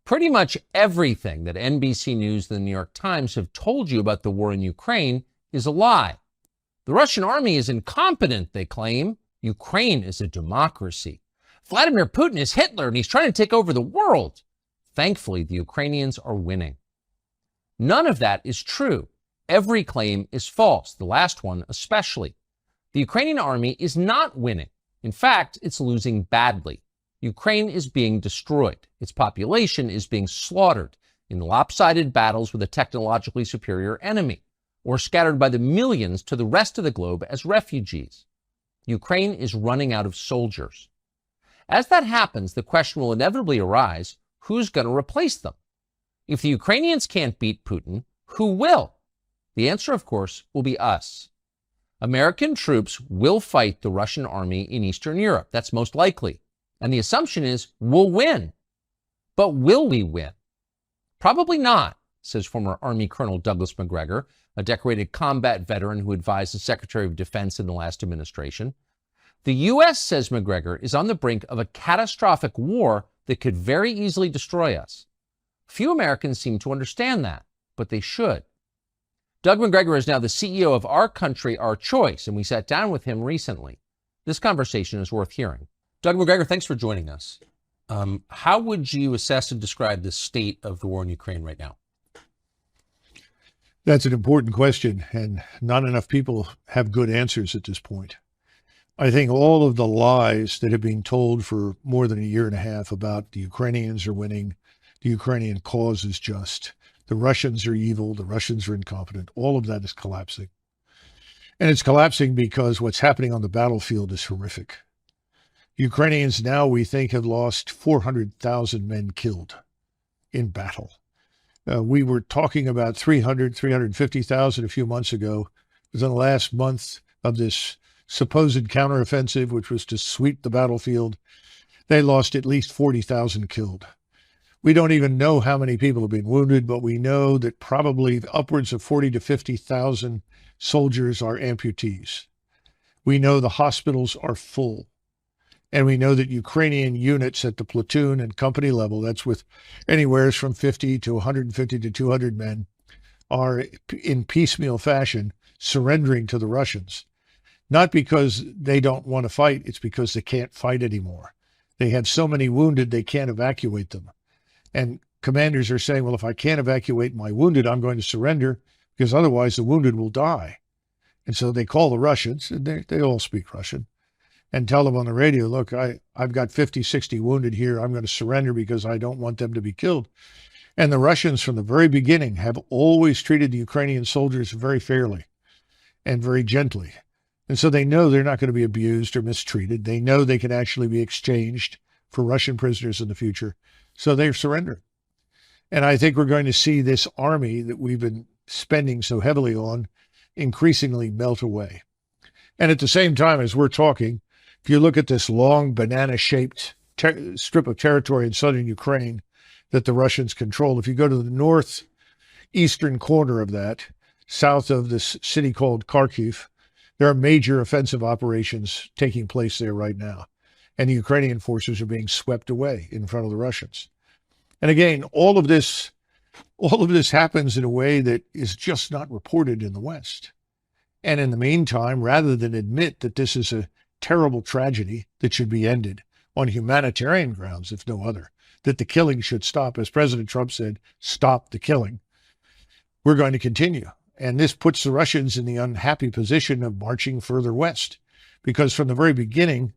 Pretty much everything that NBC News and the New York Times have told you about the war in Ukraine is a lie. The Russian army is incompetent, they claim. Ukraine is a democracy. Vladimir Putin is Hitler and he's trying to take over the world. Thankfully, the Ukrainians are winning. None of that is true. Every claim is false, the last one especially. The Ukrainian army is not winning. In fact, it's losing badly. Ukraine is being destroyed. Its population is being slaughtered in lopsided battles with a technologically superior enemy, or scattered by the millions to the rest of the globe as refugees. Ukraine is running out of soldiers. As that happens, the question will inevitably arise, who's going to replace them? If the Ukrainians can't beat Putin, who will? The answer, of course, will be us. American troops will fight the Russian army in Eastern Europe. That's most likely. And the assumption is we'll win. But will we win? Probably not, says former Army Colonel Douglas Macgregor, a decorated combat veteran who advised the Secretary of Defense in the last administration. The U.S., says Macgregor, is on the brink of a catastrophic war that could very easily destroy us. Few Americans seem to understand that, but they should. Doug Macgregor is now the CEO of Our Country, Our Choice, and we sat down with him recently. This conversation is worth hearing. Doug Macgregor, thanks for joining us. How would you assess and describe the state of the war in Ukraine right now? That's an important question, and not enough people have good answers at this point. I think all of the lies that have been told for more than a year and a half about the Ukrainians are winning, the Ukrainian cause is just, the Russians are evil, the Russians are incompetent, all of that is collapsing. And it's collapsing because what's happening on the battlefield is horrific. Ukrainians now, we think, have lost 400,000 men killed in battle. We were talking about 350,000 a few months ago. Within the last month of this supposed counteroffensive, which was to sweep the battlefield, they lost at least 40,000 killed. We don't even know how many people have been wounded, but we know that probably upwards of 40 to 50,000 soldiers are amputees. We know the hospitals are full. And we know that Ukrainian units at the platoon and company level, that's with anywhere from 50 to 150 to 200 men, are in piecemeal fashion surrendering to the Russians. Not because they don't want to fight, it's because they can't fight anymore. They have so many wounded, they can't evacuate them. And commanders are saying, well, if I can't evacuate my wounded, I'm going to surrender because otherwise the wounded will die. And so they call the Russians, and they all speak Russian, and tell them on the radio, look, I've got 50, 60 wounded here. I'm going to surrender because I don't want them to be killed. And the Russians from the very beginning have always treated the Ukrainian soldiers very fairly and very gently. And so they know they're not going to be abused or mistreated. They know they can actually be exchanged for Russian prisoners in the future. So they're surrendering. And I think we're going to see this army that we've been spending so heavily on increasingly melt away. And at the same time as we're talking, if you look at this long banana-shaped strip of territory in southern Ukraine that the Russians control, if you go to the northeastern corner of that, south of this city called Kharkiv, there are major offensive operations taking place there right now. And the Ukrainian forces are being swept away in front of the Russians. And again, all of this happens in a way that is just not reported in the West. And in the meantime, rather than admit that this is a terrible tragedy that should be ended on humanitarian grounds, if no other, that the killing should stop, as President Trump said, stop the killing, we're going to continue. And this puts the Russians in the unhappy position of marching further west, because from the very beginning,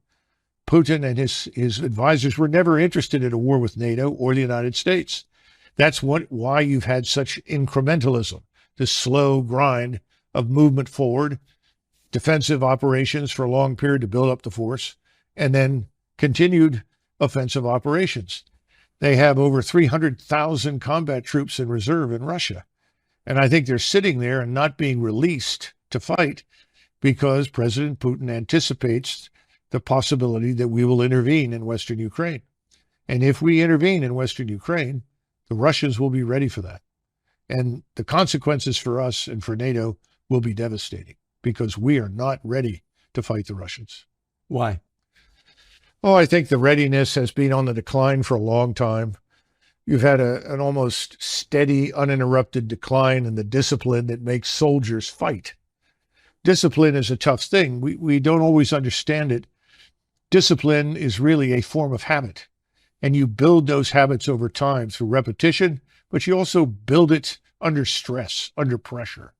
Putin and his advisors were never interested in a war with NATO or the United States. That's why you've had such incrementalism, this slow grind of movement forward, defensive operations for a long period to build up the force, and then continued offensive operations. They have over 300,000 combat troops in reserve in Russia. And I think they're sitting there and not being released to fight because President Putin anticipates the possibility that we will intervene in Western Ukraine. And if we intervene in Western Ukraine, the Russians will be ready for that. And the consequences for us and for NATO will be devastating because we are not ready to fight the Russians. Why? Oh, I think the readiness has been on the decline for a long time. You've had an almost steady, uninterrupted decline in the discipline that makes soldiers fight. Discipline is a tough thing. We don't always understand it. Discipline is really a form of habit, and you build those habits over time through repetition, but you also build it under stress, under pressure,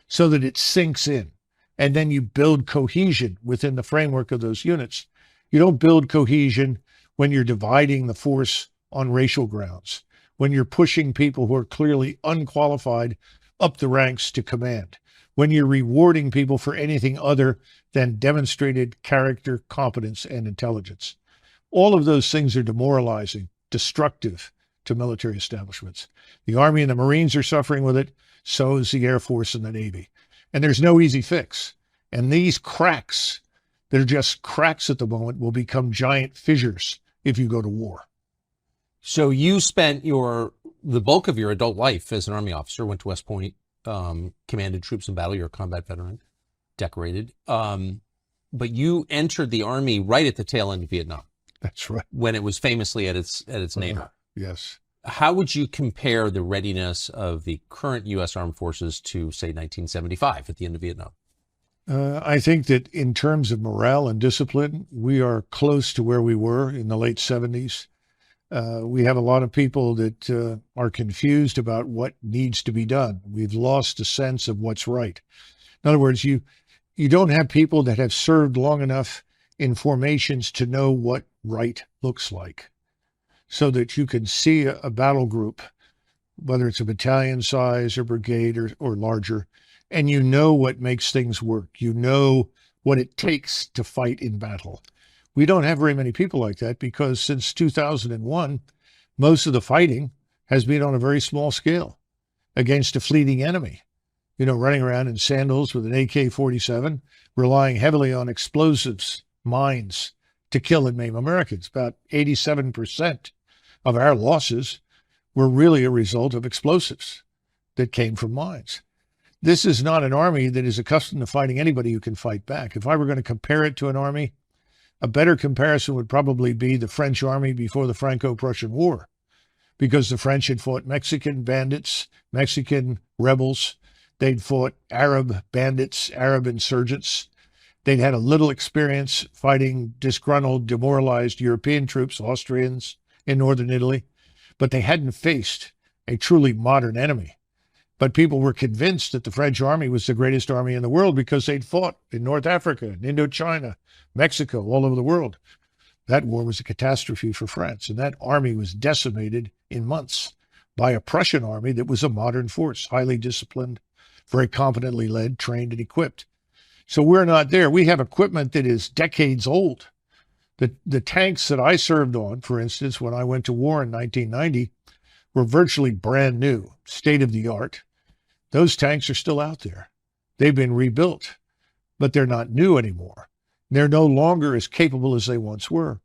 so that it sinks in. And then you build cohesion within the framework of those units. You don't build cohesion when you're dividing the force on racial grounds, when you're pushing people who are clearly unqualified up the ranks to command, when you're rewarding people for anything other than demonstrated character, competence, and intelligence. All of those things are demoralizing, destructive to military establishments. The Army and the Marines are suffering with it. So is the Air Force and the Navy. And there's no easy fix. And these cracks that are just cracks at the moment will become giant fissures if you go to war. So you spent the bulk of your adult life as an Army officer, went to West Point, commanded troops in battle. You're a combat veteran, decorated. But you entered the Army right at the tail end of Vietnam. That's right. When it was famously at its nadir. Yes. How would you compare the readiness of the current U.S. Armed Forces to, say, 1975 at the end of Vietnam? I think that in terms of morale and discipline, we are close to where we were in the late 70s. We have a lot of people that are confused about what needs to be done. We've lost a sense of what's right. In other words, you don't have people that have served long enough in formations to know what right looks like, so that you can see a battle group, whether it's a battalion size or brigade or larger, and you know what makes things work. You know what it takes to fight in battle. We don't have very many people like that because since 2001, most of the fighting has been on a very small scale against a fleeting enemy. Running around in sandals with an AK-47, relying heavily on explosives, mines to kill and maim Americans. About 87% of our losses were really a result of explosives that came from mines. This is not an army that is accustomed to fighting anybody who can fight back. If I were going to compare it to an army, a better comparison would probably be the French army before the Franco-Prussian War, because the French had fought Mexican bandits, Mexican rebels. They'd fought Arab bandits, Arab insurgents. They'd had a little experience fighting disgruntled, demoralized European troops, Austrians in northern Italy, but they hadn't faced a truly modern enemy. But people were convinced that the French army was the greatest army in the world because they'd fought in North Africa, in Indochina, Mexico, all over the world. That war was a catastrophe for France, and that army was decimated in months by a Prussian army that was a modern force, highly disciplined, very competently led, trained, and equipped. So we're not there. We have equipment that is decades old. The tanks that I served on, for instance, when I went to war in 1990, were virtually brand new, state-of-the-art. Those tanks are still out there. They've been rebuilt, but they're not new anymore. They're no longer as capable as they once were.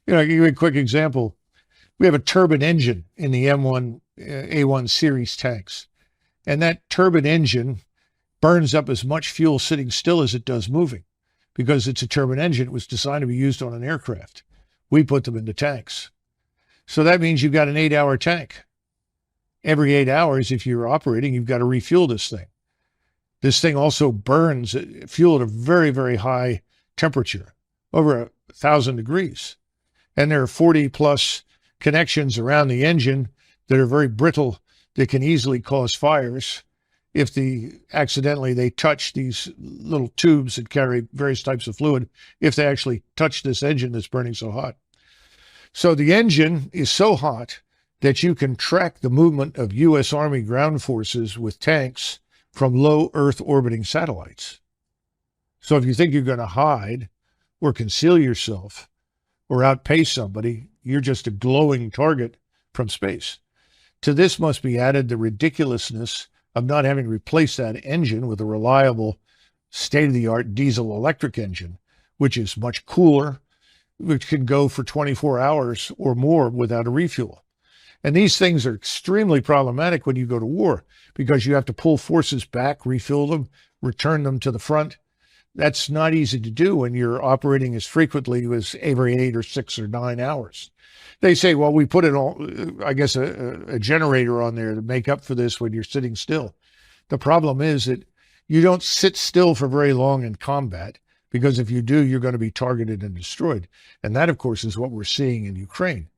I'll give you a quick example. We have a turbine engine in the M1, A1 series tanks, and that turbine engine burns up as much fuel sitting still as it does moving, because it's a turbine engine. It was designed to be used on an aircraft. We put them into tanks. So that means you've got an 8-hour tank. Every 8 hours, if you're operating, you've got to refuel this thing. This thing also burns fuel at a very, very high temperature, over 1,000 degrees. And there are 40 plus connections around the engine that are very brittle, that can easily cause fires if accidentally they touch these little tubes that carry various types of fluid, if they actually touch this engine that's burning so hot. So the engine is so hot that you can track the movement of U.S. Army ground forces with tanks from low Earth orbiting satellites. So if you think you're going to hide or conceal yourself or outpace somebody, you're just a glowing target from space. To this must be added the ridiculousness of not having replaced that engine with a reliable, state-of-the-art diesel electric engine, which is much cooler, which can go for 24 hours or more without a refuel. And these things are extremely problematic when you go to war, because you have to pull forces back, refuel them, return them to the front. That's not easy to do when you're operating as frequently as every 8 or 6 or 9 hours. They say, well, we put it all, I guess, a generator on there to make up for this when you're sitting still. The problem is that you don't sit still for very long in combat, because if you do, you're going to be targeted and destroyed. And that, of course, is what we're seeing in Ukraine.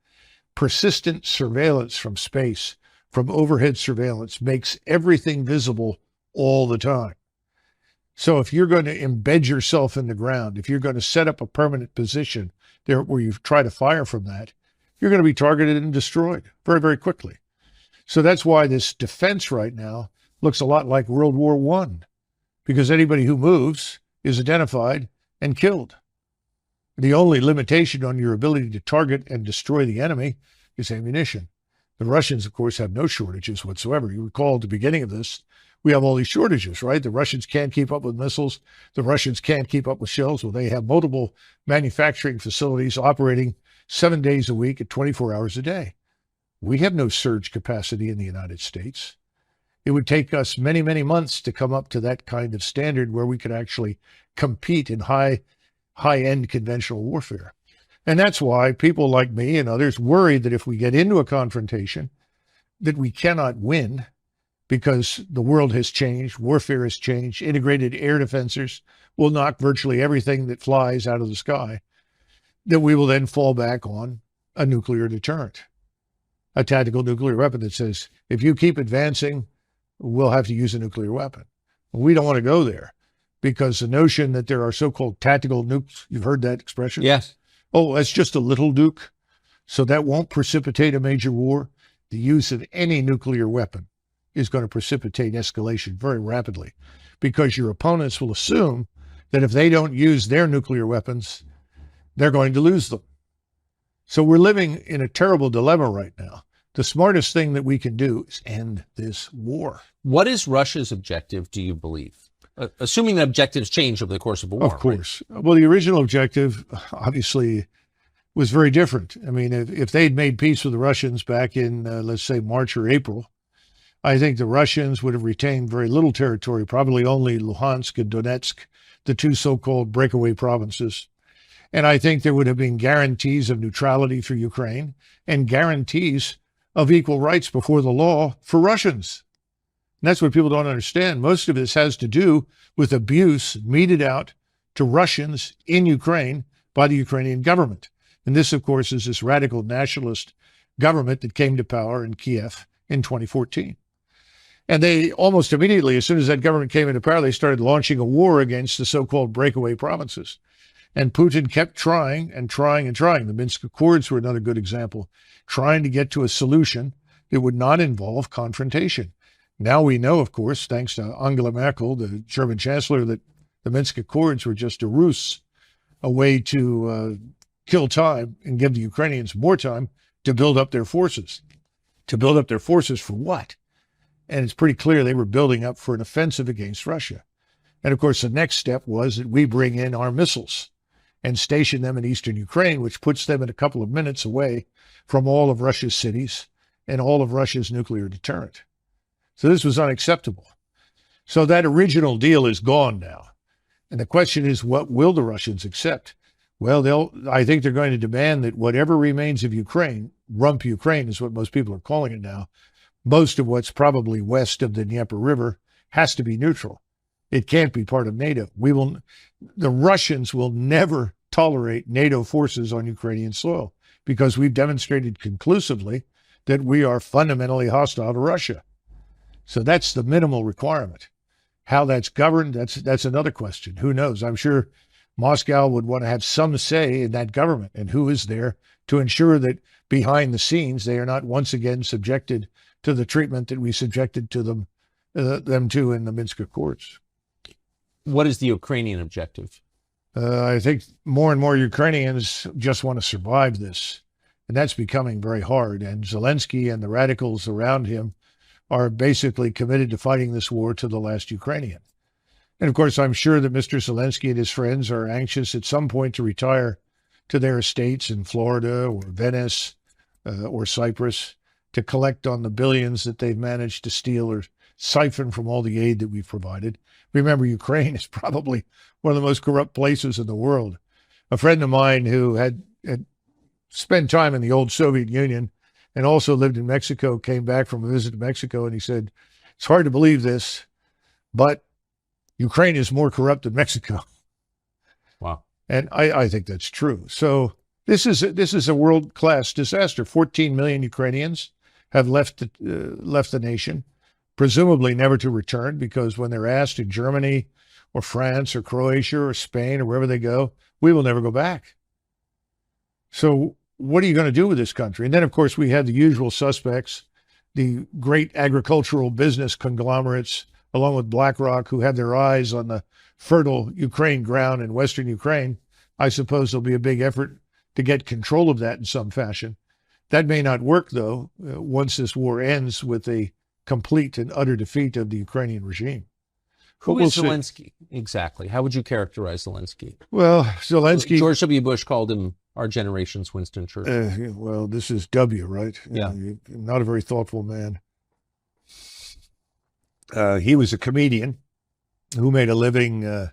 Persistent surveillance from space, from overhead surveillance, makes everything visible all the time. So if you're going to embed yourself in the ground, if you're going to set up a permanent position there where you try to fire from that, you're going to be targeted and destroyed very, very quickly. So that's why this defense right now looks a lot like World War I, because anybody who moves is identified and killed. The only limitation on your ability to target and destroy the enemy is ammunition. The Russians, of course, have no shortages whatsoever. You recall at the beginning of this, we have all these shortages, right? The Russians can't keep up with missiles. The Russians can't keep up with shells. Well, they have multiple manufacturing facilities operating 7 days a week at 24 hours a day. We have no surge capacity in the United States. It would take us many, many months to come up to that kind of standard where we could actually compete in high-end conventional warfare. And that's why people like me and others worry that if we get into a confrontation, that we cannot win, because the world has changed, warfare has changed, integrated air defenses will knock virtually everything that flies out of the sky, that we will then fall back on a nuclear deterrent, a tactical nuclear weapon that says, if you keep advancing, we'll have to use a nuclear weapon. We don't want to go there, because the notion that there are so-called tactical nukes, you've heard that expression? Yes. Oh, that's just a little nuke, so that won't precipitate a major war. The use of any nuclear weapon is going to precipitate escalation very rapidly, because your opponents will assume that if they don't use their nuclear weapons, they're going to lose them. So we're living in a terrible dilemma right now. The smartest thing that we can do is end this war. What is Russia's objective, do you believe? Assuming the objectives change over the course of a war. Of course. Right? Well, the original objective, obviously, was very different. I mean, if they'd made peace with the Russians back in, let's say, March or April, I think the Russians would have retained very little territory, probably only Luhansk and Donetsk, the two so-called breakaway provinces. And I think there would have been guarantees of neutrality for Ukraine and guarantees of equal rights before the law for Russians. And that's what people don't understand. Most of this has to do with abuse meted out to Russians in Ukraine by the Ukrainian government. And this, of course, is this radical nationalist government that came to power in Kiev in 2014. And they almost immediately, as soon as that government came into power, they started launching a war against the so-called breakaway provinces. And Putin kept trying and trying and trying. The Minsk Accords were another good example, trying to get to a solution that would not involve confrontation. Now we know, of course, thanks to Angela Merkel, the German chancellor, that the Minsk Accords were just a ruse, a way to kill time and give the Ukrainians more time to build up their forces. To build up their forces for what? And it's pretty clear they were building up for an offensive against Russia. And of course, the next step was that we bring in our missiles and station them in eastern Ukraine, which puts them in a couple of minutes away from all of Russia's cities and all of Russia's nuclear deterrent. So this was unacceptable. So that original deal is gone now. And the question is, what will the Russians accept? Well, I think they're going to demand that whatever remains of Ukraine, rump Ukraine is what most people are calling it now, most of what's probably west of the Dnieper River, has to be neutral. It can't be part of NATO. The Russians will never tolerate NATO forces on Ukrainian soil, because we've demonstrated conclusively that we are fundamentally hostile to Russia. So that's the minimal requirement. How that's governed, that's another question. Who knows? I'm sure Moscow would want to have some say in that government, and who is there to ensure that behind the scenes they are not once again subjected to the treatment that we subjected to them to in the Minsk Accords. What is the Ukrainian objective? I think more and more Ukrainians just want to survive this, and that's becoming very hard. And Zelensky and the radicals around him are basically committed to fighting this war to the last Ukrainian. And of course, I'm sure that Mr. Zelensky and his friends are anxious at some point to retire to their estates in Florida or Venice or Cyprus to collect on the billions that they've managed to steal or siphon from all the aid that we've provided. Remember, Ukraine is probably one of the most corrupt places in the world. A friend of mine who had spent time in the old Soviet Union and also lived in Mexico came back from a visit to Mexico, and he said, it's hard to believe this, but Ukraine is more corrupt than Mexico. Wow. And I think that's true. So this is a world-class disaster. 14 million Ukrainians have left the nation, presumably never to return, because when they're asked in Germany or France or Croatia or Spain or wherever they go, we will never go back. So what are you going to do with this country? And then, of course, we have the usual suspects, the great agricultural business conglomerates, along with BlackRock, who have their eyes on the fertile Ukraine ground in Western Ukraine. I suppose there'll be a big effort to get control of that in some fashion. That may not work, though, once this war ends with a complete and utter defeat of the Ukrainian regime. Who is Zelensky? Exactly. How would you characterize Zelensky? Well, Zelensky... George W. Bush called him our generation's Winston Churchill. Well, this is W, right? Yeah. Not a very thoughtful man. He was a comedian who made a living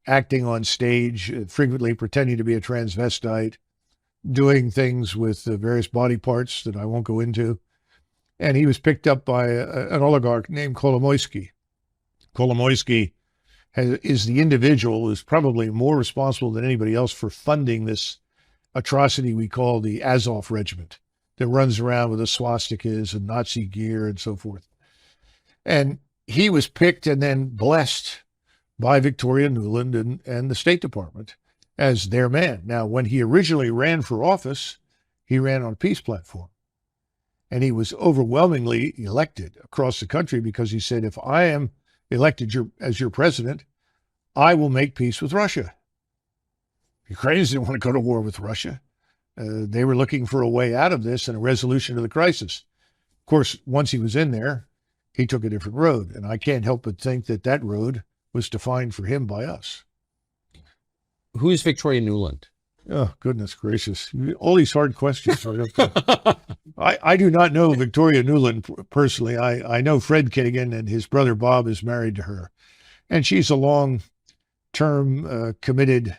acting on stage, frequently pretending to be a transvestite, doing things with various body parts that I won't go into. And he was picked up by an oligarch named Kolomoisky. Kolomoisky is the individual who's probably more responsible than anybody else for funding this atrocity we call the Azov Regiment that runs around with the swastikas and Nazi gear and so forth. And he was picked and then blessed by Victoria Nuland and the State Department as their man. Now, when he originally ran for office, he ran on a peace platform. And he was overwhelmingly elected across the country because he said, if I am elected as your president, I will make peace with Russia. Ukrainians didn't want to go to war with Russia. They were looking for a way out of this and a resolution to the crisis. Of course, once he was in there, he took a different road. And I can't help but think that that road was defined for him by us. Who is Victoria Nuland? Oh, goodness gracious. All these hard questions. I do not know Victoria Nuland personally. I know Fred Kinnigan, and his brother Bob is married to her. And she's a long-term committed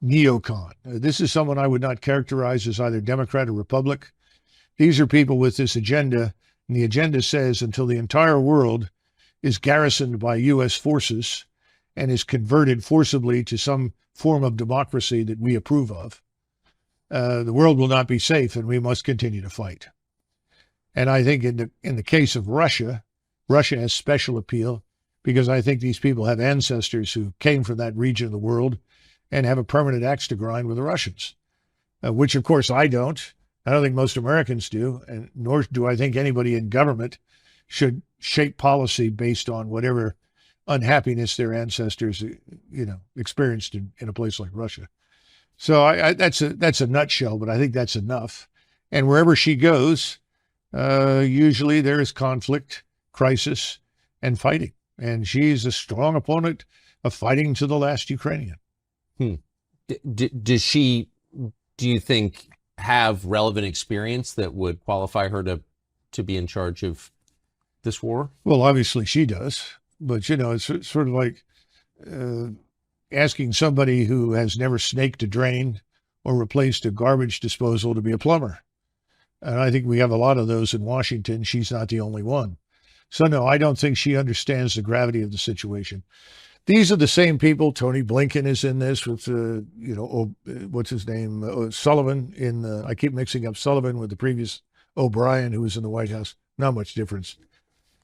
neocon. This is someone I would not characterize as either Democrat or Republic. These are people with this agenda, and the agenda says until the entire world is garrisoned by U.S. forces and is converted forcibly to some form of democracy that we approve of, the world will not be safe, and we must continue to fight. And I think in the case of Russia, Russia has special appeal because I think these people have ancestors who came from that region of the world and have a permanent axe to grind with the Russians, which of course I don't. I don't think most Americans do, and nor do I think anybody in government should shape policy based on whatever unhappiness their ancestors, experienced in a place like Russia. So that's a nutshell, but I think that's enough. And wherever she goes, usually there is conflict, crisis, and fighting. And she's a strong opponent of fighting to the last Ukrainian. Does she, do you think, have relevant experience that would qualify her to be in charge of this war? Well, obviously she does. But, it's sort of like asking somebody who has never snaked a drain or replaced a garbage disposal to be a plumber. And I think we have a lot of those in Washington. She's not the only one. So, no, I don't think she understands the gravity of the situation. These are the same people. Tony Blinken is in this with, what's his name? Sullivan I keep mixing up Sullivan with the previous O'Brien, who was in the White House. Not much difference.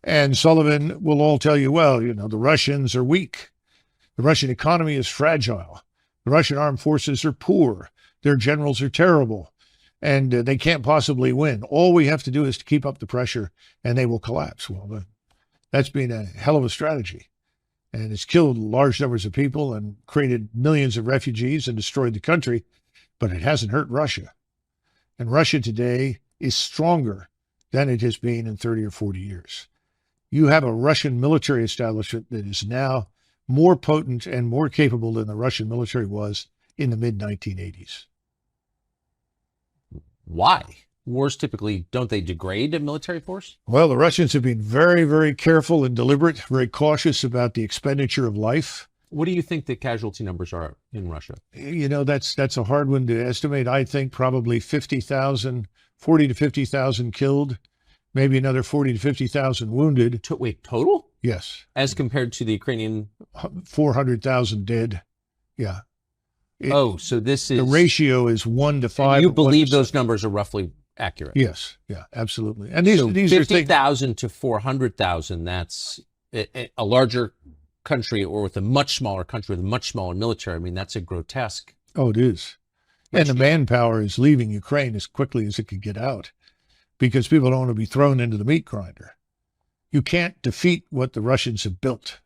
And Sullivan will all tell you, well, the Russians are weak. The Russian economy is fragile. The Russian armed forces are poor. Their generals are terrible. And they can't possibly win. All we have to do is to keep up the pressure and they will collapse. Well, that's been a hell of a strategy. And it's killed large numbers of people and created millions of refugees and destroyed the country. But it hasn't hurt Russia. And Russia today is stronger than it has been in 30 or 40 years. You have a Russian military establishment that is now more potent and more capable than the Russian military was in the mid-1980s. Why? Wars typically, don't they degrade a military force? Well, the Russians have been very, very careful and deliberate, very cautious about the expenditure of life. What do you think the casualty numbers are in Russia? You know, that's a hard one to estimate. I think probably 50,000, 40 to 50,000 killed, maybe another 40 to 50,000 wounded. Wait, total? Yes. As compared to the Ukrainian? 400,000 dead. Yeah. So this is... The ratio is 1 to 5. You believe those numbers are roughly accurate? Yes. Yeah, absolutely. And these are 50,000 to 400,000, that's a larger country, or with a much smaller country with a much smaller military. I mean, that's a grotesque. Oh, it is. And the manpower is leaving Ukraine as quickly as it can get out because people don't want to be thrown into the meat grinder. You can't defeat what the Russians have built.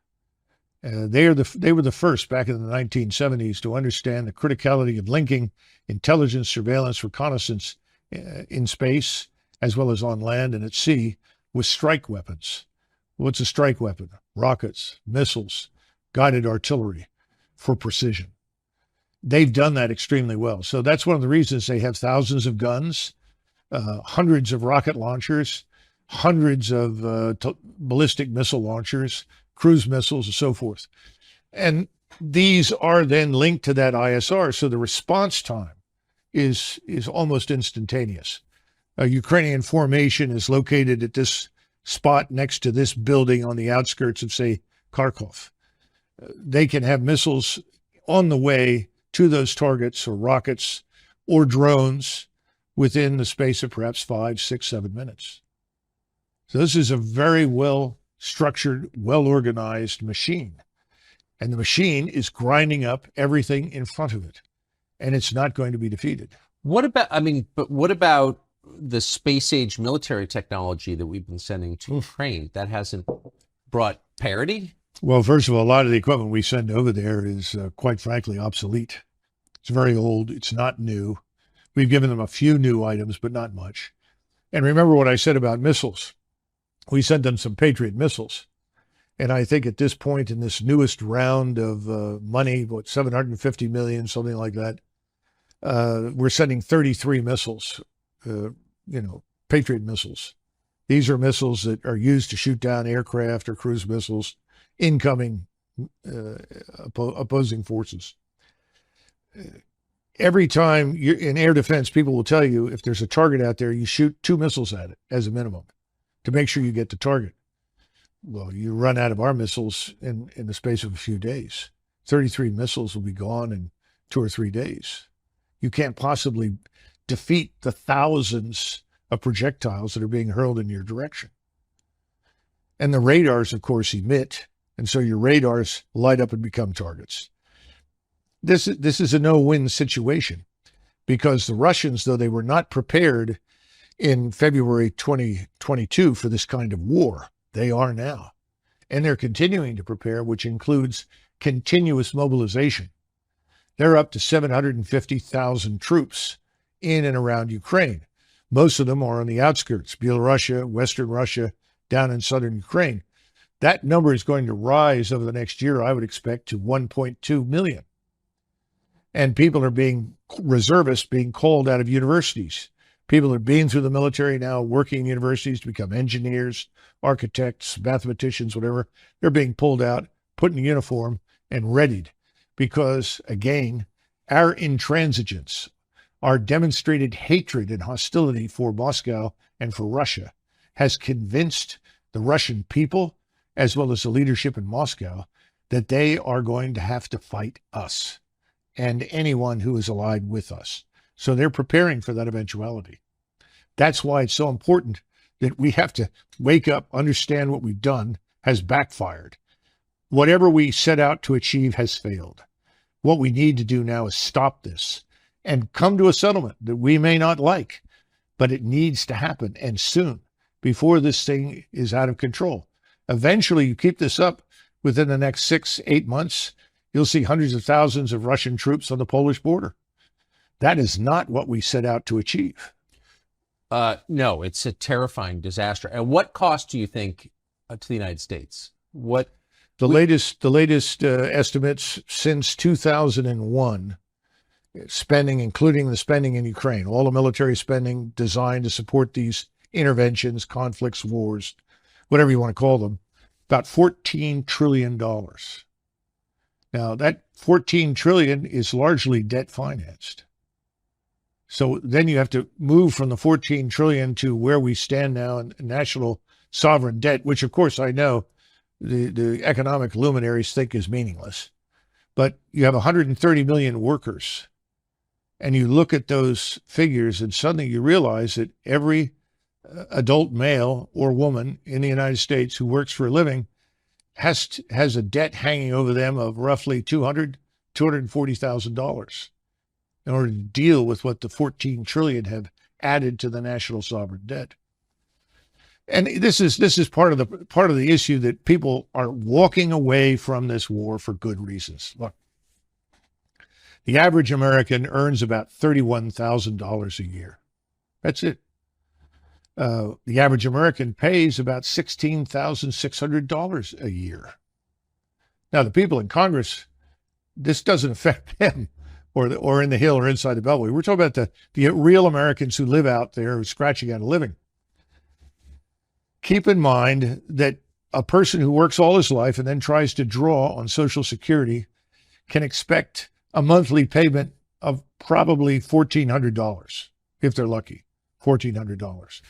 They were the first back in the 1970s to understand the criticality of linking intelligence, surveillance, reconnaissance in space, as well as on land and at sea, with strike weapons. What's a strike weapon? Rockets, missiles, guided artillery for precision. They've done that extremely well. So that's one of the reasons they have thousands of guns, hundreds of rocket launchers, hundreds of ballistic missile launchers, cruise missiles, and so forth. And these are then linked to that ISR. So the response time is almost instantaneous. A Ukrainian formation is located at this spot next to this building on the outskirts of, say, Kharkov. They can have missiles on the way to those targets, or rockets or drones, within the space of perhaps 5, 6, 7 minutes. So this is a very well structured, well organized machine. And the machine is grinding up everything in front of it. And it's not going to be defeated. What about the space age military technology that we've been sending to Ukraine? That hasn't brought parity? Well, first of all, a lot of the equipment we send over there is quite frankly obsolete. It's very old. It's not new. We've given them a few new items, but not much. And remember what I said about missiles. We sent them some Patriot missiles. And I think at this point in this newest round of money, what, 750 million, something like that, we're sending 33 missiles, Patriot missiles. These are missiles that are used to shoot down aircraft or cruise missiles, incoming opposing forces. Every time you're in air defense, people will tell you if there's a target out there, you shoot 2 missiles at it as a minimum to make sure you get the target. Well, you run out of our missiles in the space of a few days. 33 missiles will be gone in 2 or 3 days. You can't possibly defeat the thousands of projectiles that are being hurled in your direction. And the radars, of course, emit, and so your radars light up and become targets. This is a no-win situation because the Russians, though they were not prepared in February 2022 for this kind of war, they are now. And they're continuing to prepare, which includes continuous mobilization. They're up to 750,000 troops in and around Ukraine. Most of them are on the outskirts, Belarus, Western Russia, down in southern Ukraine. That number is going to rise over the next year, I would expect, to 1.2 million. And people are reservists being called out of universities. People are being through the military now, working in universities to become engineers, architects, mathematicians, whatever. They're being pulled out, put in uniform, and readied. Because, again, our intransigence, our demonstrated hatred and hostility for Moscow and for Russia has convinced the Russian people, as well as the leadership in Moscow, that they are going to have to fight us and anyone who is allied with us. So they're preparing for that eventuality. That's why it's so important that we have to wake up, understand what we've done has backfired. Whatever we set out to achieve has failed. What we need to do now is stop this and come to a settlement that we may not like, but it needs to happen, and soon, before this thing is out of control. Eventually, you keep this up within the next 6, 8 months, you'll see hundreds of thousands of Russian troops on the Polish border. That is not what we set out to achieve. No, it's a terrifying disaster. And what cost do you think to the United States? The latest estimates since 2001 spending, including the spending in Ukraine, all the military spending designed to support these interventions, conflicts, wars, whatever you want to call them, about $14 trillion. Now, that 14 trillion is largely debt financed. So then you have to move from the 14 trillion to where we stand now in national sovereign debt, which of course I know the economic luminaries think is meaningless. But you have 130 million workers. And you look at those figures and suddenly you realize that every adult male or woman in the United States who works for a living has a debt hanging over them of roughly $240,000 in order to deal with what the 14 trillion have added to the national sovereign debt. And this is part of the issue that people are walking away from this war for good reasons. Look, the average American earns about $31,000 a year. That's it. The average American pays about $16,600 a year. Now, the people in Congress, this doesn't affect them or in the Hill or inside the Beltway. We're talking about the real Americans who live out there who are scratching out a living. Keep in mind that a person who works all his life and then tries to draw on Social Security can expect a monthly payment of probably $1,400 if they're lucky, $1,400.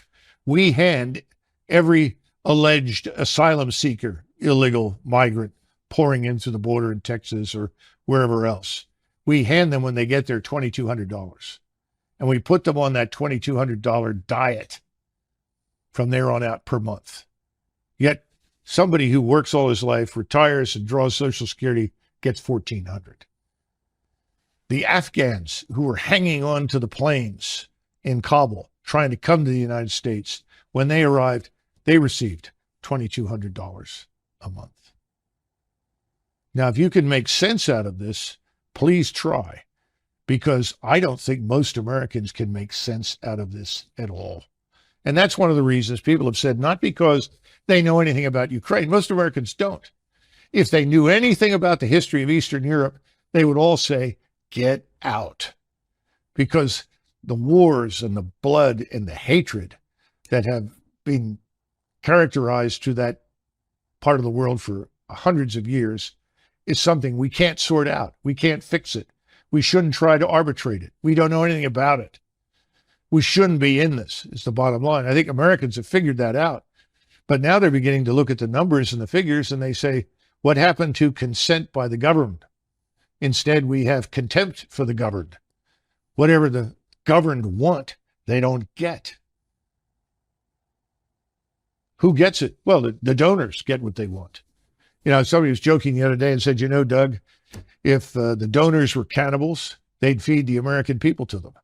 We hand every alleged asylum seeker, illegal migrant pouring in through the border in Texas or wherever else, we hand them when they get there $2,200. And we put them on that $2,200 diet from there on out per month. Yet somebody who works all his life, retires and draws Social Security gets $1,400. The Afghans who were hanging on to the planes in Kabul trying to come to the United States, when they arrived, they received $2,200 a month. Now, if you can make sense out of this, please try, because I don't think most Americans can make sense out of this at all. And that's one of the reasons people have said, not because they know anything about Ukraine. Most Americans don't. If they knew anything about the history of Eastern Europe, they would all say, get out. Because the wars and the blood and the hatred that have been characterized to that part of the world for hundreds of years is something we can't sort out. We can't fix it. We shouldn't try to arbitrate it. We don't know anything about it. We shouldn't be in this, is the bottom line. I think Americans have figured that out. But now they're beginning to look at the numbers and the figures and they say, what happened to consent by the governed? Instead, we have contempt for the governed. Whatever the governed want, they don't get. Who gets it? Well, the donors get what they want. You know, somebody was joking the other day and said, you know, Doug, if the donors were cannibals, they'd feed the American people to them.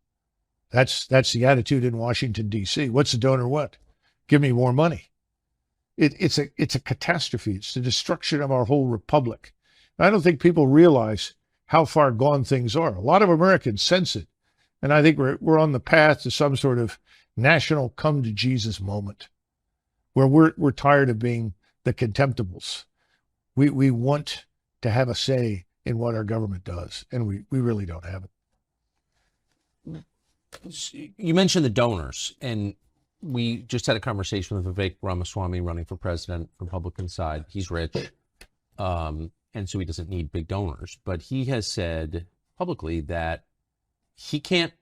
That's the attitude in Washington, D.C. What's the donor want? Give me more money. It's a catastrophe. It's the destruction of our whole republic. And I don't think people realize how far gone things are. A lot of Americans sense it. And I think we're on the path to some sort of national come to Jesus moment where we're tired of being the contemptibles. We want to have a say in what our government does, and we really don't have it. You mentioned the donors, and we just had a conversation with Vivek Ramaswamy running for president, Republican side. He's rich, and so he doesn't need big donors. But he has said publicly that he can't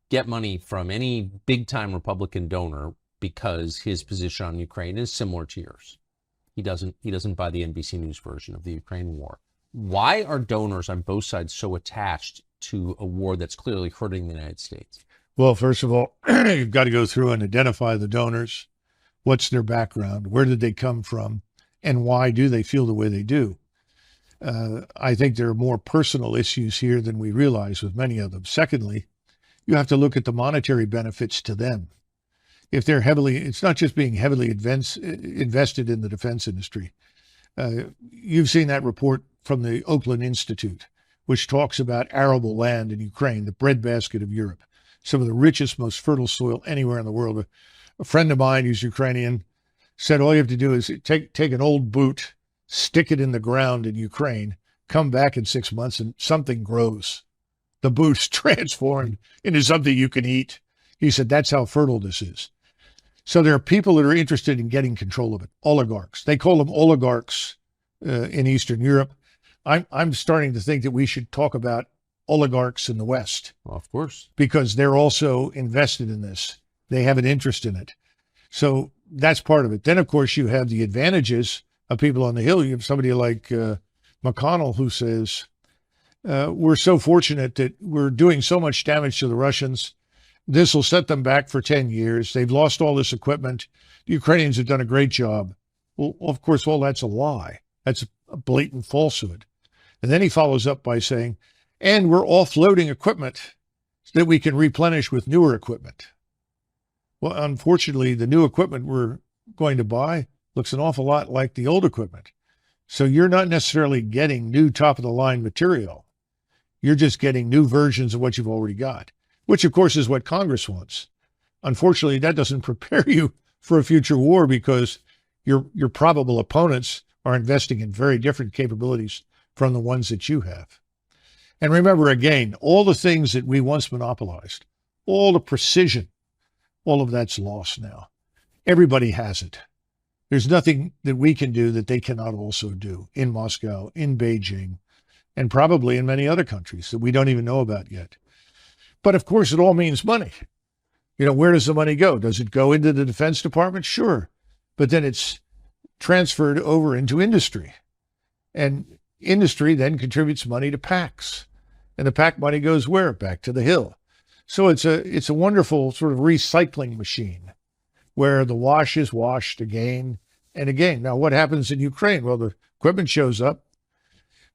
get money from any big-time Republican donor because his position on Ukraine is similar to yours. He doesn't buy the NBC News version of the Ukraine war. Why are donors on both sides so attached to a war that's clearly hurting the United States? Well, first of all, you've got to go through and identify the donors. What's their background? Where did they come from? And why do they feel the way they do? I think there are more personal issues here than we realize with many of them. Secondly, you have to look at the monetary benefits to them. If they're it's not just being heavily invested in the defense industry. You've seen that report from the Oakland Institute, which talks about arable land in Ukraine, the breadbasket of Europe, some of the richest, most fertile soil anywhere in the world. A friend of mine who's Ukrainian said all you have to do is take an old boot, stick it in the ground in Ukraine, come back in 6 months and something grows. the boost transformed into something you can eat. He said, that's how fertile this is. So there are people that are interested in getting control of it. Oligarchs. They call them oligarchs in Eastern Europe. I'm starting to think that we should talk about oligarchs in the West. Well, of course. Because they're also invested in this. They have an interest in it. So that's part of it. Then, of course, you have the advantages of people on the Hill. You have somebody like McConnell who says, we're so fortunate that we're doing so much damage to the Russians. This will set them back for 10 years. They've lost all this equipment. The Ukrainians have done a great job. Well, of course, all that's a lie. That's a blatant falsehood. And then he follows up by saying, and we're offloading equipment so that we can replenish with newer equipment. Well, unfortunately, the new equipment we're going to buy looks an awful lot like the old equipment. So you're not necessarily getting new top-of-the-line material. You're just getting new versions of what you've already got, which, of course, is what Congress wants. Unfortunately, that doesn't prepare you for a future war because your probable opponents are investing in very different capabilities from the ones that you have. And remember, again, all the things that we once monopolized, all the precision, all of that's lost now. Everybody has it. There's nothing that we can do that they cannot also do in Moscow, in Beijing, and probably in many other countries that we don't even know about yet. But of course, it all means money. You know, where does the money go? Does it go into the Defense Department? Sure. But then it's transferred over into industry. And industry then contributes money to PACs. And the PAC money goes where? Back to the Hill. So it's a wonderful sort of recycling machine where the wash is washed again and again. Now, what happens in Ukraine? Well, the equipment shows up.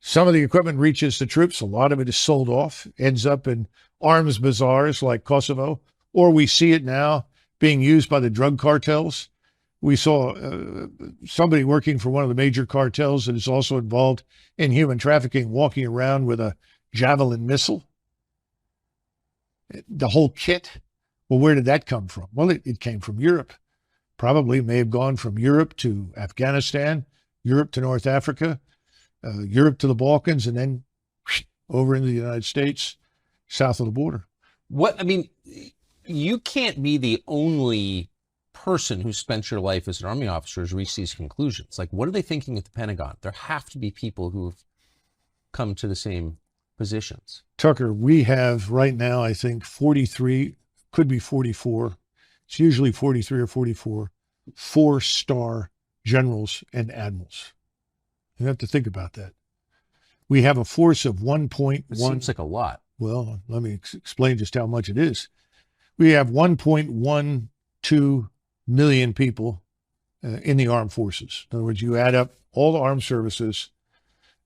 Some of the equipment reaches the troops. A lot of it is sold off, ends up in arms bazaars like Kosovo, or we see it now being used by the drug cartels. We saw somebody working for one of the major cartels that is also involved in human trafficking walking around with a Javelin missile. The whole kit. Well, where did that come from? Well, it came from Europe. Probably may have gone from Europe to Afghanistan, Europe to North Africa, Europe to the Balkans, and then over into the United States, south of the border. You can't be the only person who spent your life as an Army officer who's reached these conclusions. Like, what are they thinking at the Pentagon? There have to be people who have come to the same positions. Tucker, we have right now, I think, 43, could be 44. It's usually 43 or 44, 4-star generals and admirals. You have to think about that. We have a force of 1.1. It seems like a lot. Well, let me explain just how much it is. We have 1.12 million people in the armed forces. In other words, you add up all the armed services,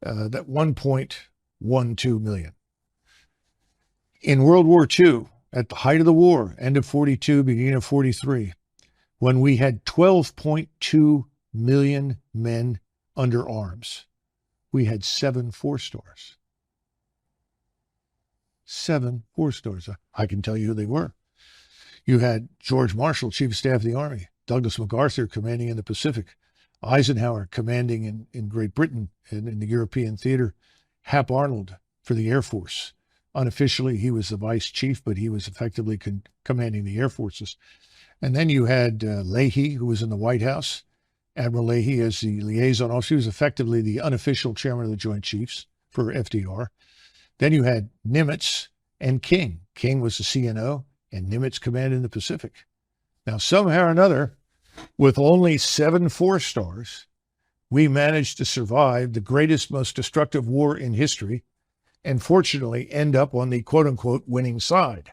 that 1.12 million. In World War II, at the height of the war, end of 42, beginning of 43, when we had 12.2 million men under arms, we had 7 4-stars. 7 4-stars. I can tell you who they were. You had George Marshall, Chief of Staff of the Army, Douglas MacArthur commanding in the Pacific, Eisenhower commanding in Great Britain and in the European theater, Hap Arnold for the Air Force. Unofficially, he was the vice chief, but he was effectively commanding the air forces. And then you had Leahy, who was in the White House. Admiral Leahy as the liaison officer. He was effectively the unofficial chairman of the Joint Chiefs for FDR. Then you had Nimitz and King. King was the CNO, and Nimitz commanded in the Pacific. Now, somehow or another, with only 7 4-stars, we managed to survive the greatest, most destructive war in history, and fortunately end up on the quote-unquote winning side.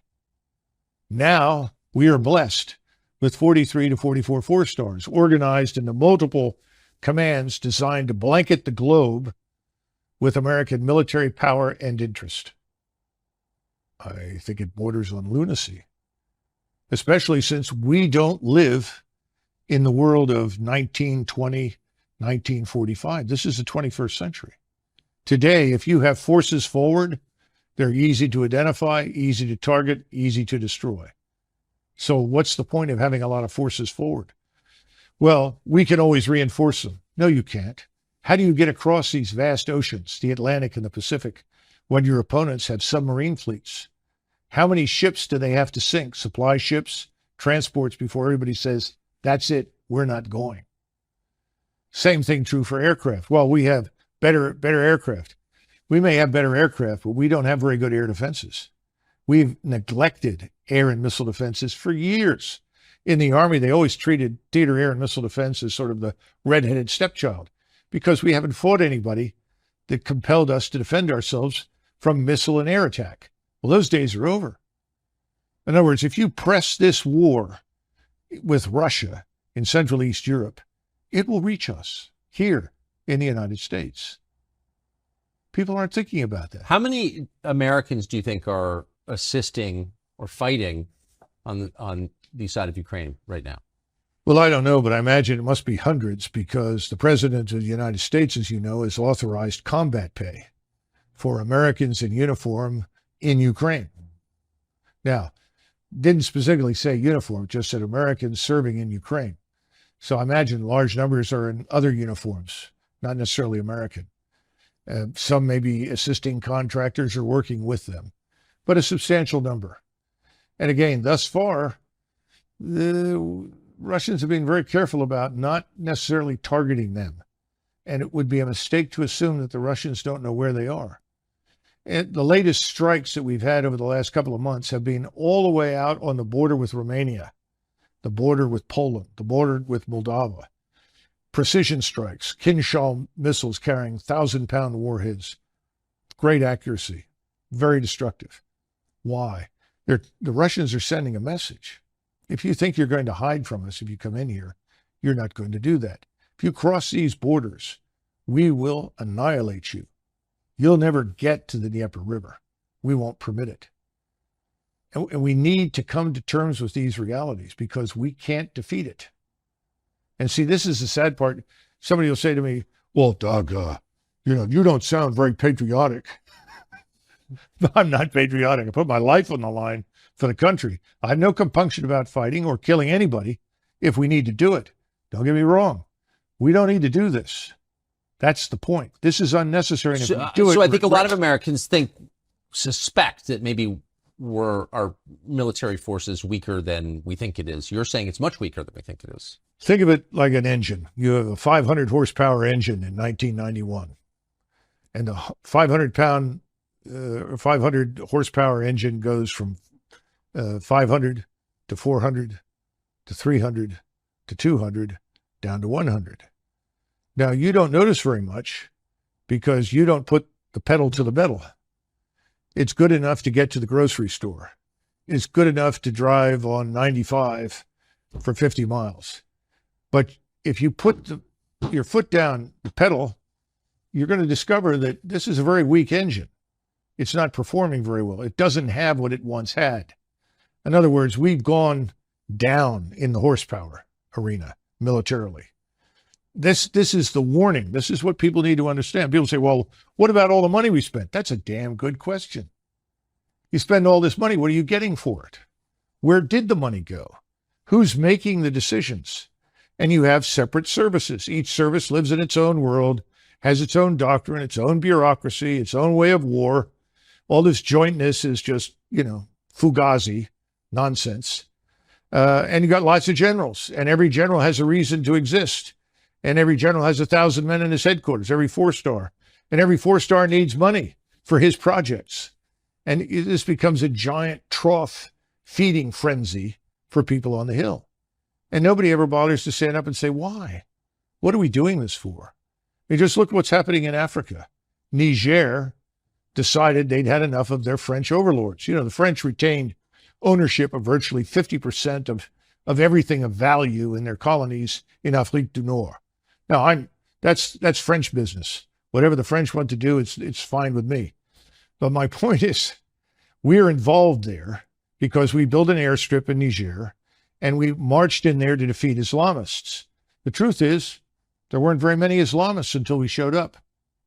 Now we are blessed with 43 to 44 4-stars organized into multiple commands designed to blanket the globe with American military power and interest. I think it borders on lunacy, especially since we don't live in the world of 1920, 1945. This is the 21st century. Today, if you have forces forward, they're easy to identify, easy to target, easy to destroy. So what's the point of having a lot of forces forward? Well, we can always reinforce them. No, you can't. How do you get across these vast oceans, the Atlantic and the Pacific, when your opponents have submarine fleets? How many ships do they have to sink, supply ships, transports, before everybody says, that's it, we're not going? Same thing true for aircraft. Well, we have better aircraft. We may have better aircraft, but we don't have very good air defenses. We've neglected air and missile defenses for years. In the Army, they always treated theater air and missile defense as sort of the redheaded stepchild because we haven't fought anybody that compelled us to defend ourselves from missile and air attack. Well, those days are over. In other words, if you press this war with Russia in Central East Europe, it will reach us here in the United States. People aren't thinking about that. How many Americans do you think are assisting or fighting on the side of Ukraine right now? Well, I don't know, but I imagine it must be hundreds because the President of the United States, as you know, has authorized combat pay for Americans in uniform in Ukraine. Now, didn't specifically say uniform, just said Americans serving in Ukraine. So I imagine large numbers are in other uniforms, not necessarily American. Some may be assisting contractors or working with them, but a substantial number. And again, thus far, the Russians have been very careful about not necessarily targeting them. And it would be a mistake to assume that the Russians don't know where they are. And the latest strikes that we've had over the last couple of months have been all the way out on the border with Romania, the border with Poland, the border with Moldova. Precision strikes, Kinshal missiles carrying 1,000-pound warheads. Great accuracy, very destructive. Why? The Russians are sending a message. If you think you're going to hide from us if you come in here, you're not going to do that. If you cross these borders, we will annihilate you. You'll never get to the Dnieper River. We won't permit it. And we need to come to terms with these realities because we can't defeat it. And see, this is the sad part. Somebody will say to me, well, Doug, you don't sound very patriotic. I'm not patriotic. I put my life on the line for the country. I have no compunction about fighting or killing anybody if we need to do it. Don't get me wrong. We don't need to do this. That's the point. This is unnecessary. And if we do it, so I think a lot of Americans suspect that maybe our military force is weaker than we think it is. You're saying it's much weaker than we think it is. Think of it like an engine. You have a 500 horsepower engine in 1991, and the 500 horsepower engine goes from 500 to 400 to 300 to 200 down to 100. Now, you don't notice very much because you don't put the pedal to the metal. It's good enough to get to the grocery store. It's good enough to drive on 95 for 50 miles. But if you put your foot down the pedal, you're going to discover that this is a very weak engine. It's not performing very well. It doesn't have what it once had. In other words, we've gone down in the horsepower arena militarily. This is the warning. This is what people need to understand. People say, well, what about all the money we spent? That's a damn good question. You spend all this money, what are you getting for it? Where did the money go? Who's making the decisions? And you have separate services. Each service lives in its own world, has its own doctrine, its own bureaucracy, its own way of war. All this jointness is just, fugazi nonsense. And you got lots of generals, and every general has a reason to exist. And every general has 1,000 men in his headquarters, every 4-star. And every 4-star needs money for his projects. And this becomes a giant trough feeding frenzy for people on the Hill. And nobody ever bothers to stand up and say, why? What are we doing this for? I mean, just look what's happening in Africa. Niger decided they'd had enough of their French overlords. The French retained ownership of virtually 50% of everything of value in their colonies in Afrique du Nord. Now, that's French business. Whatever the French want to do, it's fine with me. But my point is, we're involved there because we built an airstrip in Niger and we marched in there to defeat Islamists. The truth is, there weren't very many Islamists until we showed up.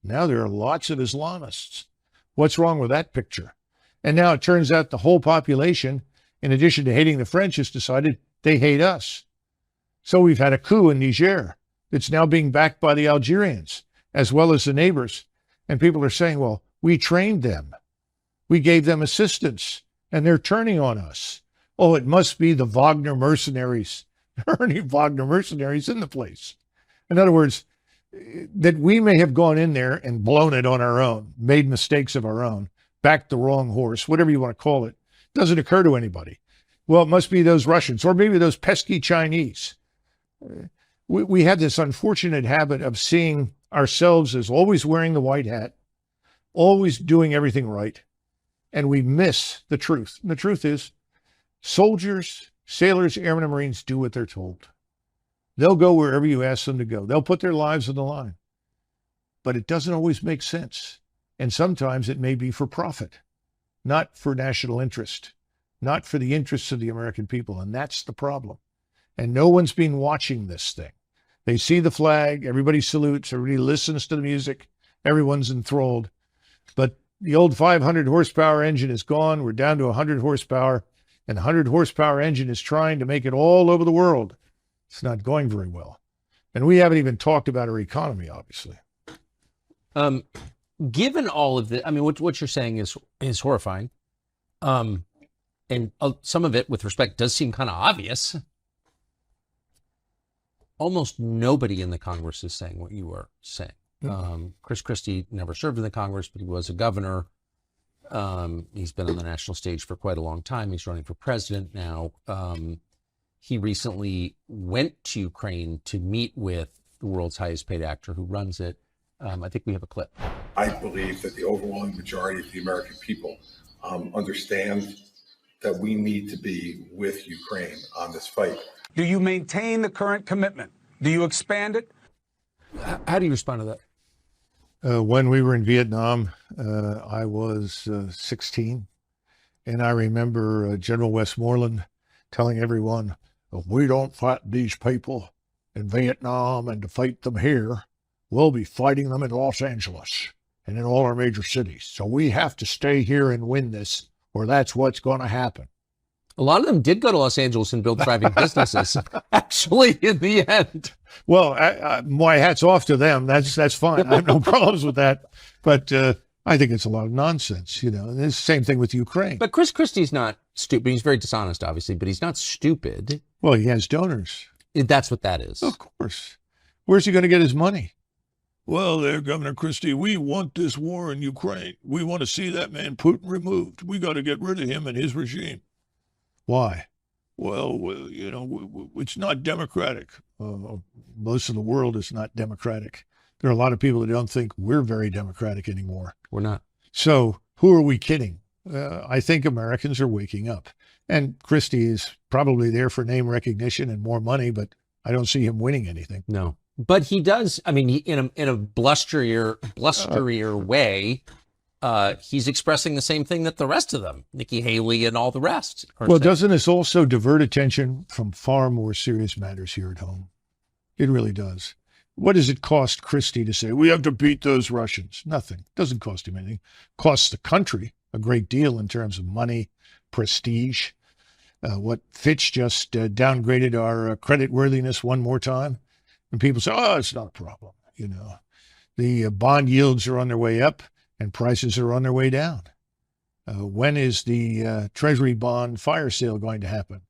Now there are lots of Islamists. What's wrong with that picture? And now it turns out the whole population, in addition to hating the French, has decided they hate us. So we've had a coup in Niger. It's now being backed by the Algerians, as well as the neighbors. And people are saying, well, We trained them. We gave them assistance, and they're turning on us. Oh, it must be the Wagner mercenaries. There aren't any Wagner mercenaries in the place. In other words, that we may have gone in there and blown it on our own, made mistakes of our own, backed the wrong horse, whatever you want to call it, doesn't occur to anybody. Well, it must be those Russians, or maybe those pesky Chinese. We have this unfortunate habit of seeing ourselves as always wearing the white hat, always doing everything right, and we miss the truth. And the truth is, soldiers, sailors, airmen, and Marines do what they're told. They'll go wherever you ask them to go. They'll put their lives on the line. But it doesn't always make sense. And sometimes it may be for profit, not for national interest, not for the interests of the American people. And that's the problem. And no one's been watching this thing. They see the flag, everybody salutes, everybody listens to the music, everyone's enthralled. But the old 500 horsepower engine is gone. We're down to 100 horsepower. And the 100 horsepower engine is trying to make it all over the world. It's not going very well. And we haven't even talked about our economy, obviously. Given all of the, I mean, what you're saying is horrifying. And some of it, with respect, does seem kind of obvious. Almost nobody in the Congress is saying what you are saying. Chris Christie never served in the Congress, but he was a governor. He's been on the national stage for quite a long time. He's running for president now. He recently went to Ukraine to meet with the world's highest paid actor who runs it. I think we have a clip. I believe that the overwhelming majority of the American people understand that we need to be with Ukraine on this fight. Do you maintain the current commitment? Do you expand it? How do you respond to that? When we were in Vietnam, I was 16, and I remember General Westmoreland telling everyone, if we don't fight these people in Vietnam and to fight them here, we'll be fighting them in Los Angeles and in all our major cities. So we have to stay here and win this, or that's what's going to happen. A lot of them did go to Los Angeles and build thriving businesses, actually, in the end. Well, my hat's off to them. That's fine. I have no problems with that. But I think it's a lot of nonsense, you know. And it's the same thing with Ukraine. But Chris Christie's not stupid. He's very dishonest, obviously, but he's not stupid. Well, he has donors. That's what that is. Of course. Where's he going to get his money? Well, there, Governor Christie, we want this war in Ukraine. We want to see that man Putin removed. We got to get rid of him and his regime. Why? Well, you know, it's not democratic. Most of the world is not democratic. There are a lot of people that don't think we're very democratic anymore. We're not. So who are we kidding? I think Americans are waking up. And Christie is probably there for name recognition and more money, but I don't see him winning anything. No. But he does, I mean, in a blusterier way, he's expressing the same thing that the rest of them, Nikki Haley and all the rest, are well, saying. Doesn't this also divert attention from far more serious matters here at home? It really does. What does it cost Christie to say, we have to beat those Russians? Nothing. It doesn't cost him anything. It costs the country a great deal in terms of money, prestige. What Fitch just downgraded our credit worthiness one more time. And people say, oh, it's not a problem. You know, the bond yields are on their way up and prices are on their way down. When is the Treasury bond fire sale going to happen?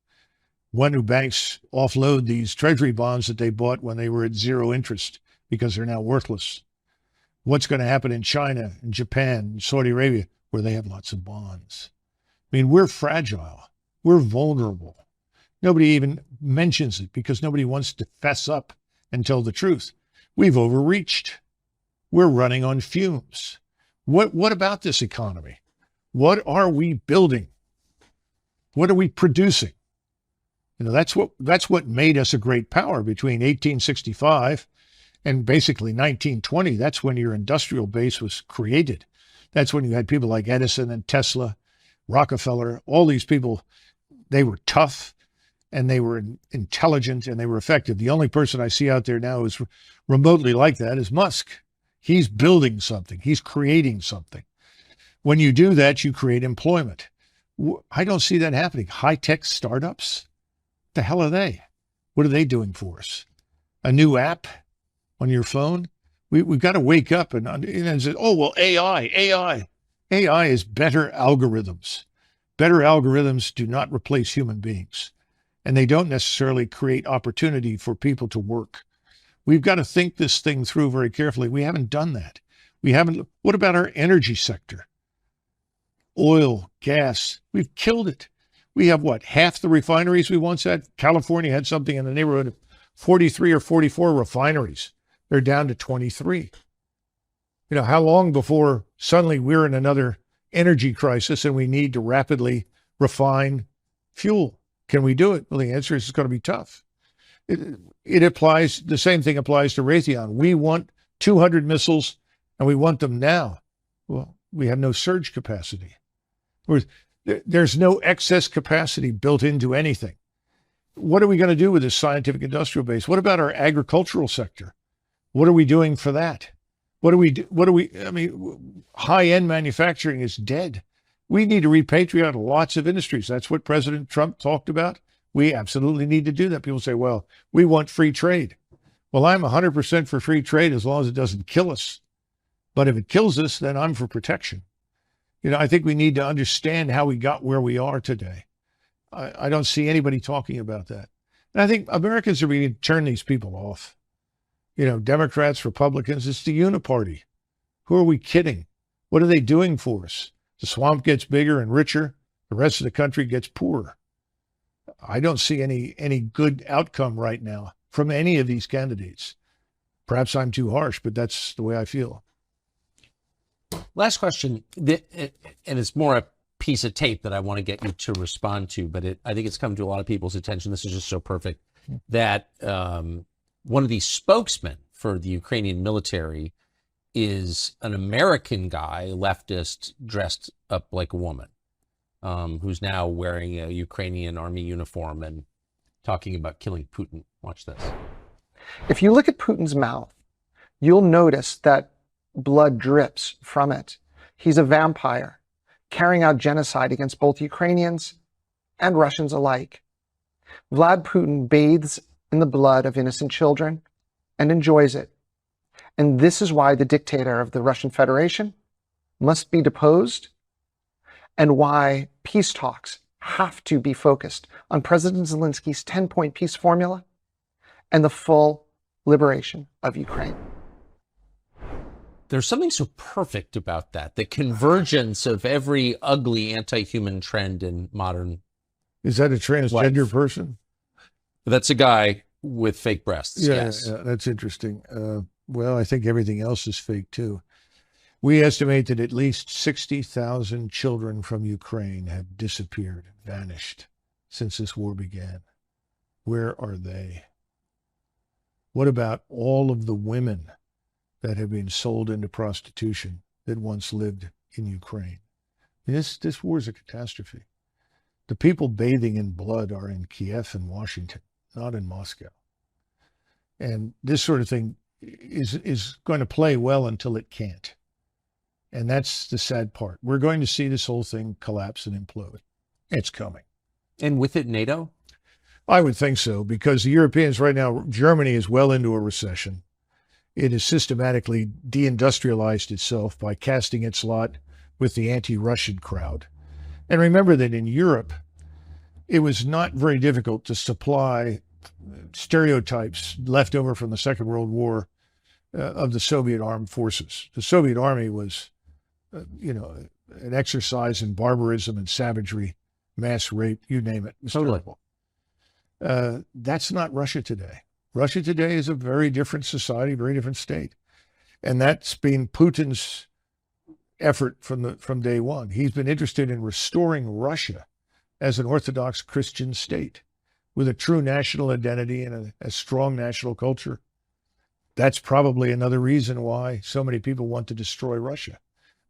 When do banks offload these Treasury bonds that they bought when they were at zero interest because they're now worthless? What's going to happen in China, in Japan, in Saudi Arabia, where they have lots of bonds? I mean, we're fragile. We're vulnerable. Nobody even mentions it because nobody wants to fess up and tell the truth. We've overreached. We're running on fumes. What about this economy? What are we building? What are we producing? You know, that's what made us a great power between 1865 and basically 1920. That's when your industrial base was created. That's when you had people like Edison and Tesla, Rockefeller, all these people. They were tough and they were intelligent and they were effective. The only person I see out there now who's remotely like that is Musk. He's building something. He's creating something. When you do that, you create employment. I don't see that happening. High-tech startups? The hell are they? What are they doing for us? A new app on your phone? We've got to wake up and say, oh, well, AI is better algorithms. Better algorithms do not replace human beings, and they don't necessarily create opportunity for people to work. We've got to think this thing through very carefully. We haven't done that. What about our energy sector? Oil, gas, we've killed it. We have what, half the refineries we once had? California had something in the neighborhood of 43 or 44 refineries. They're down to 23. How long before suddenly we're in another energy crisis and we need to rapidly refine fuel? Can we do it? Well, the answer is it's going to be tough. The same thing applies to Raytheon. We want 200 missiles and we want them now. Well, we have no surge capacity. There's no excess capacity built into anything. What are we going to do with this scientific industrial base? What about our agricultural sector? What are we doing for that? High-end manufacturing is dead. We need to repatriate lots of industries. That's what President Trump talked about. We absolutely need to do that. People say, well, we want free trade. Well, I'm 100% for free trade as long as it doesn't kill us. But if it kills us, then I'm for protection. I think we need to understand how we got where we are today. I don't see anybody talking about that. And I think Americans are beginning to turn these people off. Democrats, Republicans, it's the uniparty. Who are we kidding? What are they doing for us? The swamp gets bigger and richer. The rest of the country gets poorer. I don't see any good outcome right now from any of these candidates. Perhaps I'm too harsh, but that's the way I feel. Last question, and it's more a piece of tape that I want to get you to respond to, but I think it's come to a lot of people's attention. This is just so perfect that one of the spokesmen for the Ukrainian military is an American guy, leftist, dressed up like a woman, who's now wearing a Ukrainian army uniform and talking about killing Putin. Watch this. If you look at Putin's mouth, you'll notice that blood drips from it. He's a vampire, carrying out genocide against both Ukrainians and Russians alike. Vlad Putin bathes in the blood of innocent children and enjoys it. And this is why the dictator of the Russian Federation must be deposed, and why peace talks have to be focused on President Zelensky's 10-point peace formula and the full liberation of Ukraine. There's something so perfect about that, the convergence of every ugly anti-human trend in modern Is that a transgender life. person? That's a guy with fake breasts, yes. Yeah, that's interesting. Well, I think everything else is fake too. We estimate that at least 60,000 children from Ukraine have disappeared, vanished since this war began. Where are they? What about all of the women that have been sold into prostitution that once lived in Ukraine? This war is a catastrophe. The people bathing in blood are in Kiev and Washington, not in Moscow. And this sort of thing is going to play well until it can't. And that's the sad part. We're going to see this whole thing collapse and implode. It's coming. And with it, NATO? I would think so, because the Europeans right now, Germany is well into a recession. It has systematically deindustrialized itself by casting its lot with the anti-Russian crowd. And remember that in Europe, it was not very difficult to supply stereotypes left over from the Second World War of the Soviet armed forces. The Soviet army was, an exercise in barbarism and savagery, mass rape, you name it. It was terrible. That's not Russia today. Russia today is a very different society, very different state. And that's been Putin's effort from day one. He's been interested in restoring Russia as an Orthodox Christian state with a true national identity and a strong national culture. That's probably another reason why so many people want to destroy Russia,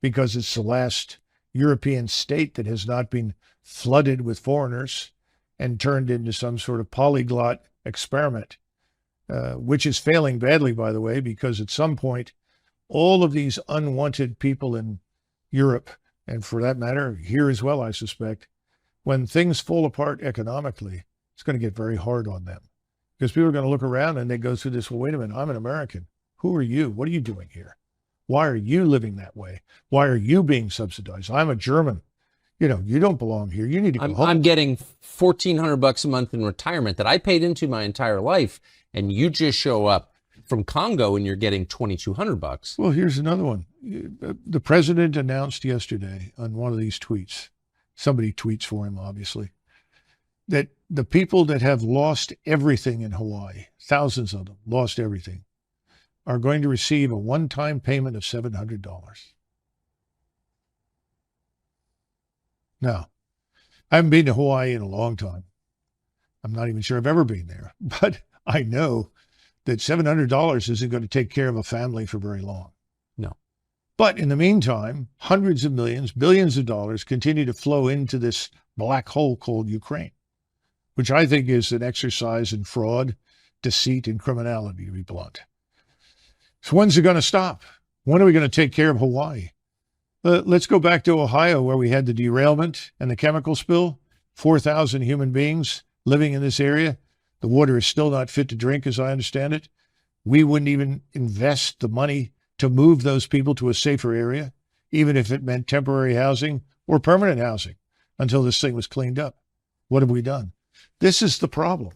because it's the last European state that has not been flooded with foreigners and turned into some sort of polyglot experiment, which is failing badly, by the way, because at some point, all of these unwanted people in Europe, and for that matter, here as well, I suspect, when things fall apart economically, it's going to get very hard on them. Because people are going to look around and they go through this, well, wait a minute, I'm an American. Who are you? What are you doing here? Why are you living that way? Why are you being subsidized? I'm a German. You know, you don't belong here. You need to go home. I'm getting $1,400 a month in retirement that I paid into my entire life, and you just show up from Congo and you're getting $2,200. Well, here's another one. The president announced yesterday on one of these tweets, somebody tweets for him, obviously, that the people that have lost everything in Hawaii, thousands of them lost everything, are going to receive a one-time payment of $700. Now, I haven't been to Hawaii in a long time. I'm not even sure I've ever been there, but I know that $700 isn't going to take care of a family for very long. No. But in the meantime, hundreds of millions, billions of dollars continue to flow into this black hole called Ukraine, which I think is an exercise in fraud, deceit, and criminality, to be blunt. So when's it going to stop? When are we going to take care of Hawaii? Let's go back to Ohio, where we had the derailment and the chemical spill. 4,000 human beings living in this area. The water is still not fit to drink, as I understand it. We wouldn't even invest the money to move those people to a safer area, even if it meant temporary housing or permanent housing, until this thing was cleaned up. What have we done? This is the problem.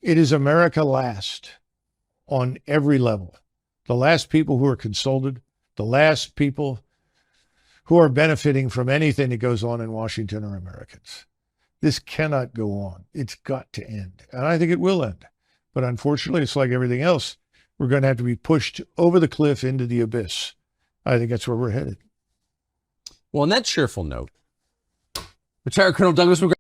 It is America last on every level. The last people who are consulted, the last people who are benefiting from anything that goes on in Washington are Americans. This cannot go on. It's got to end. And I think it will end. But unfortunately, it's like everything else. We're going to have to be pushed over the cliff into the abyss. I think that's where we're headed. Well, on that cheerful note, retired Colonel Douglas Macgregor